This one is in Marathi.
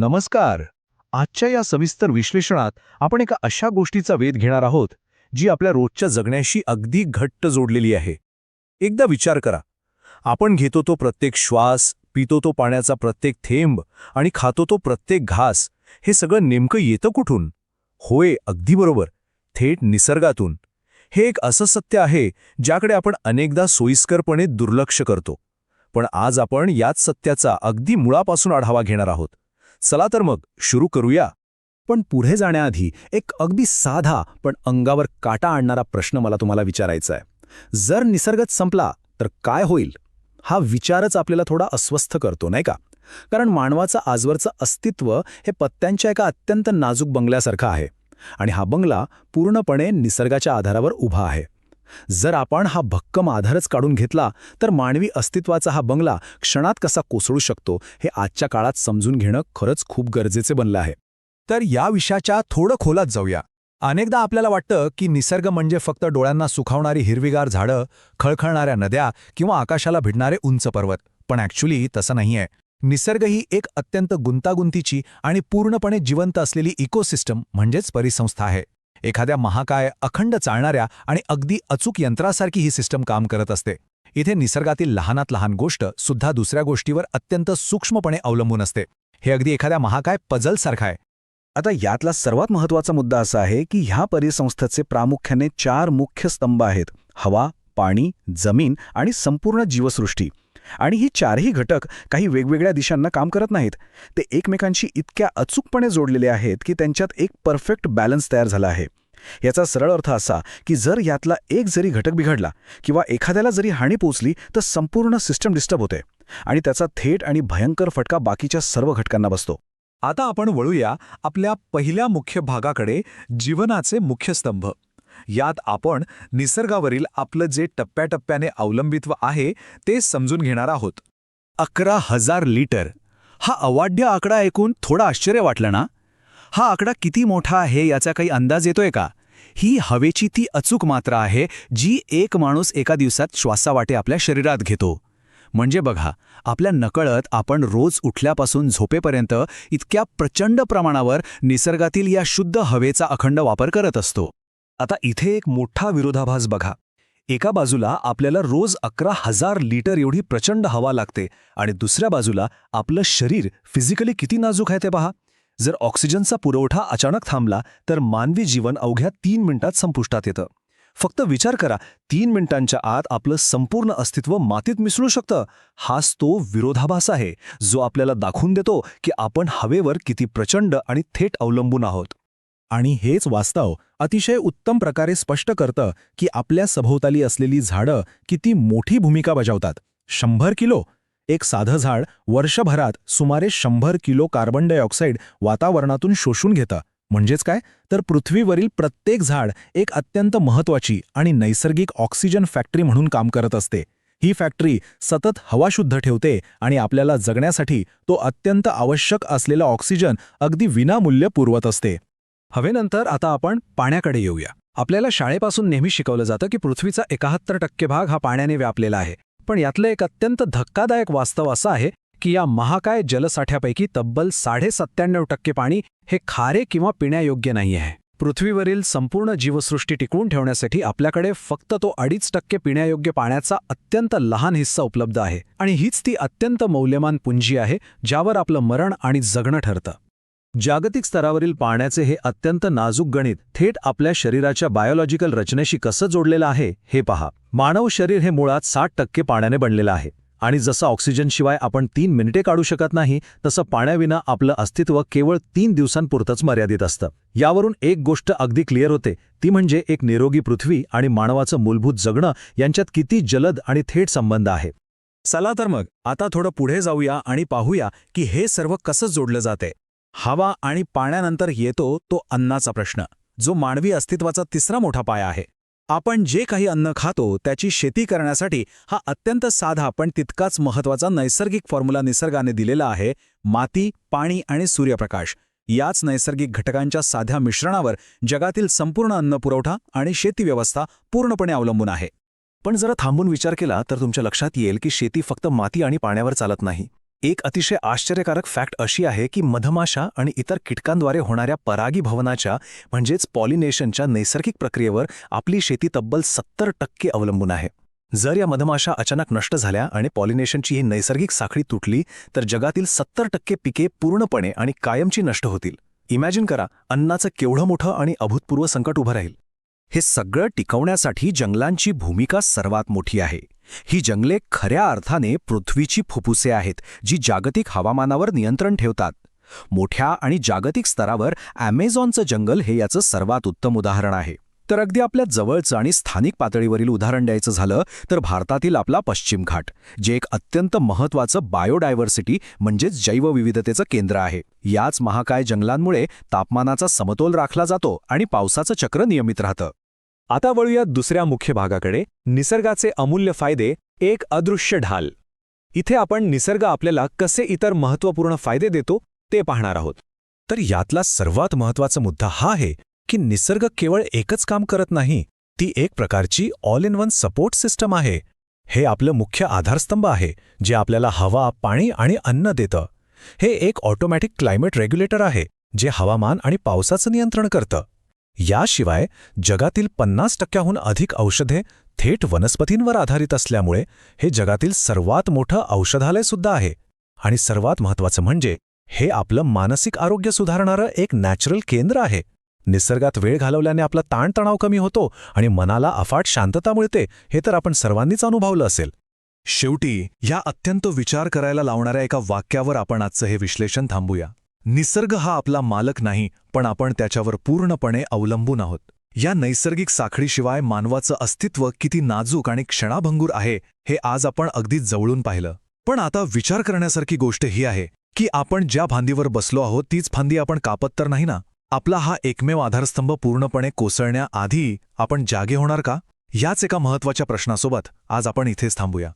नमस्कार. आजच्या या सविस्तर विश्लेषणात आपण एका अशा गोष्टीचा वेध घेणार आहोत जी आपल्या रोजच्या जगण्याशी अगदी घट्ट जोडलेली आहे. एकदा विचार करा, आपण घेतो तो प्रत्येक श्वास, पितो तो पाण्याचा प्रत्येक थेंब आणि खातो तो प्रत्येक घास, हे सगळं नेमकं येतं कुठून? होय, अगदी बरोबर, थेट निसर्गातून. हे एक असं सत्य आहे ज्याकडे आपण अनेकदा सोयीस्करपणे दुर्लक्ष करतो. पण आज आपण याच सत्याचा अगदी मुळापासून आढावा घेणार आहोत. चला तर मग सुरू करूया. पण पुढे जाण्याआधी एक अगदी साधा पण अंगावर काटा आणणारा प्रश्न मला तुम्हाला विचारायचा आहे. जर निसर्गच संपला तर काय होईल? हा विचारच आपल्याला थोडा अस्वस्थ करतो, नाही का? कारण मानवाचं आजवरचं अस्तित्व हे पत्त्यांच्या एका अत्यंत नाजूक बंगल्यासारखं आहे. आणि हा बंगला पूर्णपणे निसर्गाच्या आधारावर उभा आहे. जर आपण हा भक्कम आधारच काढून घेतला तर मानवी अस्तित्वाचा हा बंगला क्षणात कसा कोसळू शकतो हे आजच्या काळात समजून घेणं खरंच खूप गरजेचे बनलं आहे. तर या विषयाच्या थोडं खोलात जाऊया. अनेकदा आपल्याला वाटतं की निसर्ग म्हणजे फक्त डोळ्यांना सुखावणारी हिरवीगार झाडं, खळखळणाऱ्या नद्या किंवा आकाशाला भिडणारे उंच पर्वत. पण ॲक्च्युली तसं नाहीये. निसर्ग ही एक अत्यंत गुंतागुंतीची आणि पूर्णपणे जिवंत असलेली इकोसिस्टम म्हणजेच परिसंस्था आहे. एखाद्या महाकाय, अखंड चालणाऱ्या आणि अगदी अचूक यंत्रासारखी ही सिस्टम काम करत असते. इथे निसर्गातील लहानात लहान गोष्ट सुद्धा दुसऱ्या गोष्टीवर अत्यंत सूक्ष्मपणे अवलंबून असते. हे अगदी एखाद्या महाकाय पझलसारखं आहे. आता यातला सर्वात महत्त्वाचा मुद्दा असा आहे की ह्या परिसंस्थेचे प्रामुख्याने 4 मुख्य स्तंभ आहेत: हवा, पाणी, जमीन आणि संपूर्ण जीवसृष्टी. आणि ही चारही घटक काही वेगवेगळ्या दिशांना काम करत नाहीत. ते एकमेकांशी इतक्या अचूकपणे जोडलेले आहेत की त्यांच्यात एक परफेक्ट बॅलन्स तयार झाला आहे. याचा सरळ अर्थ असा की जर यातला एक जरी घटक बिघडला किंवा एखाद्याला जरी हानी पोचली तर संपूर्ण सिस्टम डिस्टर्ब होते आणि त्याचा थेट आणि भयंकर फटका बाकीच्या सर्व घटकांना बसतो. आता आपण वळूया आपल्या पहिल्या मुख्य भागाकडे, जीवनाचे मुख्य स्तंभ. यात आपण निसर्गावरील आपलं जे टप्प्याटप्प्याने अवलंबित्व आहे ते समजून घेणार आहोत. 11,000 लिटर हा अवाढ्य आकडा ऐकून थोडा आश्चर्य वाटलं ना? हा आकडा किती मोठा आहे याचा काही अंदाज येतोय का? ही हवेची ती अचूक मात्रा आहे जी एक माणूस एका दिवसात श्वासावाटे आपल्या शरीरात घेतो. म्हणजे बघा, आपल्या नकळत आपण रोज उठल्यापासून झोपेपर्यंत इतक्या प्रचंड प्रमाणावर निसर्गातील या शुद्ध हवेचा अखंड वापर करत असतो. आता इथे एक मोठा विरोधाभास बघा. एका बाजूला आपल्याला रोज 11,000 लिटर एवढी प्रचंड हवा लागते आणि दुसऱ्या बाजूला आपलं शरीर फिजिकली किती नाजूक आहे ते पहा. जर ऑक्सिजनचा पुरवठा अचानक थांबला तर मानवी जीवन अवघ्या 3 मिनिटात संपुष्टात येतं. फक्त विचार करा, 3 मिनिटांच्या आत आपलं संपूर्ण अस्तित्व मातीत मिसळू शकतं. हाच तो विरोधाभास आहे जो आपल्याला दाखवून देतो की आपण हवेवर किती प्रचंड आणि थेट अवलंबून आहोत. आणि हेच वास्तव अतिशय उत्तम प्रकारे स्पष्ट करतं की आपल्या सभोवताली असलेली झाडं किती मोठी भूमिका बजावतात. 100 किलो एक साधं झाड वर्षभरात सुमारे 100 किलो कार्बन डायऑक्साईड वातावरणातून शोषून घेतं. म्हणजेच काय, तर पृथ्वीवरील प्रत्येक झाड एक अत्यंत महत्त्वाची आणि नैसर्गिक ऑक्सिजन फॅक्टरी म्हणून काम करत असते. ही फॅक्टरी सतत हवा शुद्ध ठेवते आणि आपल्याला जगण्यासाठी तो अत्यंत आवश्यक असलेला ऑक्सिजन अगदी विनामूल्य पुरवत असते. हवेनंतर आता आपण पाण्याकडे येऊया. आपल्याला शाळेपासून नेहमी शिकवलं जातं की पृथ्वीचा 71% भाग हा पाण्याने व्यापलेला आहे. पण यातलं एक अत्यंत धक्कादायक वास्तव असं आहे की या महाकाय जलसाठ्यापैकी तब्बल 97.5% पाणी हे खारे किंवा पिण्यायोग्य नाही आहे. पृथ्वीवरील संपूर्ण जीवसृष्टी टिकवून ठेवण्यासाठी आपल्याकडे फक्त तो 2.5% पिण्यायोग्य पाण्याचा अत्यंत लहान हिस्सा उपलब्ध आहे. आणि हीच ती अत्यंत मौल्यवान पुंजी आहे ज्यावर आपलं मरण आणि जगणं ठरतं. जागतिक स्तरावरील पाण्याचे हे अत्यंत नाजूक गणित थेट आपल्या शरीराच्या बायोलॉजिकल रचनेशी कसं जोडलेलं आहे हे पहा. मानव शरीर हे मुळात 60% पाण्याने बनलेलं आहे. आणि जसं ऑक्सिजनशिवाय आपण 3 मिनिटे काढू शकत नाही, तसं पाण्याविना आपलं अस्तित्व केवळ 3 दिवसांपुरतंच मर्यादित असतं. यावरून एक गोष्ट अगदी क्लिअर होते, ती म्हणजे एक निरोगी पृथ्वी आणि मानवाचं मूलभूत जगणं यांच्यात किती जलद आणि थेट संबंध आहे. चला तर मग आता थोडं पुढे जाऊया आणि पाहूया की हे सर्व कसं जोडलं जाते. हवा आणि पाण्यानंतर येतो तो अन्नाचा प्रश्न, जो मानवी अस्तित्वाचा तिसरा मोठा पाया आहे. आपण जे काही अन्न खातो त्याची शेती करण्यासाठी हा अत्यंत साधा पण तितकाच महत्त्वाचा नैसर्गिक फॉर्म्युला निसर्गाने दिलेला आहे. माती, पाणी आणि सूर्यप्रकाश याच नैसर्गिक घटकांच्या साध्या मिश्रणावर जगातील संपूर्ण अन्नपुरवठा आणि शेती व्यवस्था पूर्णपणे अवलंबून आहे. पण जरा थांबून विचार केला तर तुमच्या लक्षात येईल की शेती फक्त माती आणि पाण्यावर चालत नाही. एक अतिशय आश्चर्यकारक फॅक्ट अशी आहे की मधमाशा आणि इतर कीटकांद्वारे होणाऱ्या परागीभवनाच्या म्हणजेच पॉलिनेशनच्या नैसर्गिक प्रक्रियेवर आपली शेती तब्बल 70% अवलंबून आहे. जर या मधमाशा अचानक नष्ट झाल्या आणि पॉलिनेशनची ही नैसर्गिक साखळी तुटली तर जगातील 70% पिके पूर्णपणे आणि कायमची नष्ट होतील. इमॅजिन करा, अन्नाचं केवढं मोठं आणि अभूतपूर्व संकट उभं राहील. हे सगळं टिकवण्यासाठी जंगलांची भूमिका सर्वात मोठी आहे. ही जंगले खऱ्या अर्थाने पृथ्वीची फुफ्फुसे आहेत, जी जागतिक हवामानावर नियंत्रण ठेवतात. मोठ्या आणि जागतिक स्तरावर ॲमेझॉनचं जंगल हे याचं सर्वात उत्तम उदाहरण आहे. तर अगदी आपल्या जवळचं आणि स्थानिक पातळीवरील उदाहरण द्यायचं झालं तर भारतातील आपला पश्चिम घाट, जे एक अत्यंत महत्त्वाचं बायोडायव्हर्सिटी म्हणजेच जैवविविधतेचं केंद्र आहे. याच महाकाय जंगलांमुळे तापमानाचा समतोल राखला जातो आणि पावसाचं चक्र नियमित राहतं. आता वळूया दुसऱ्या मुख्य भागाकडे, निसर्गाचे अमूल्य फायदे, एक अदृश्य ढाल. इथे आपण निसर्ग आपल्याला कसे इतर महत्त्वपूर्ण फायदे देतो ते पाहणार आहोत. तर यातला सर्वात महत्त्वाचा मुद्दा हा आहे की निसर्ग केवळ एकच काम करत नाही, ती एक प्रकारची all in one support system आहे. हे आपलं मुख्य आधारस्तंभ आहे, जे आपल्याला हवा, पाणी आणि अन्न देतं. हे एक ऑटोमॅटिक क्लायमेट रेग्युलेटर आहे, जे हवामान आणि पावसाचं नियंत्रण करतं. याशिवाय जगातील 50%हून अधिक औषधे थेट वनस्पतींवर आधारित असल्यामुळे हे जगातील सर्वात मोठं औषधालयसुद्धा आहे. आणि सर्वात महत्त्वाचं म्हणजे हे आपलं मानसिक आरोग्य सुधारणारं एक नॅचरल केंद्र आहे. निसर्गात वेळ घालवल्याने आपला ताणतणाव कमी होतो आणि मनाला अफाट शांतता मिळते, हे तर आपण सर्वांनीच अनुभवलं असेल. शेवटी या अत्यंत विचार करायला लावणाऱ्या एका वाक्यावर आपण आजचं हे विश्लेषण थांबूया. निसर्ग हा आपला मालक नाही, पण आपण त्याच्यावर पूर्णपणे अवलंबून आहोत. या नैसर्गिक साखळीशिवाय मानवाचं अस्तित्व किती नाजूक आणि क्षणाभंगूर आहे हे आज आपण अगदी जवळून पाहिलं. पण आता विचार करण्यासारखी गोष्ट ही आहे की आपण ज्या फांदीवर बसलो आहोत तीच फांदी आपण कापत तर नाही ना. आपला हा एकमेव आधारस्तंभ पूर्णपणे कोसळण्याआधी आपण जागे होणार का? याच एका महत्त्वाच्या प्रश्नासोबत आज आपण इथेच थांबूया.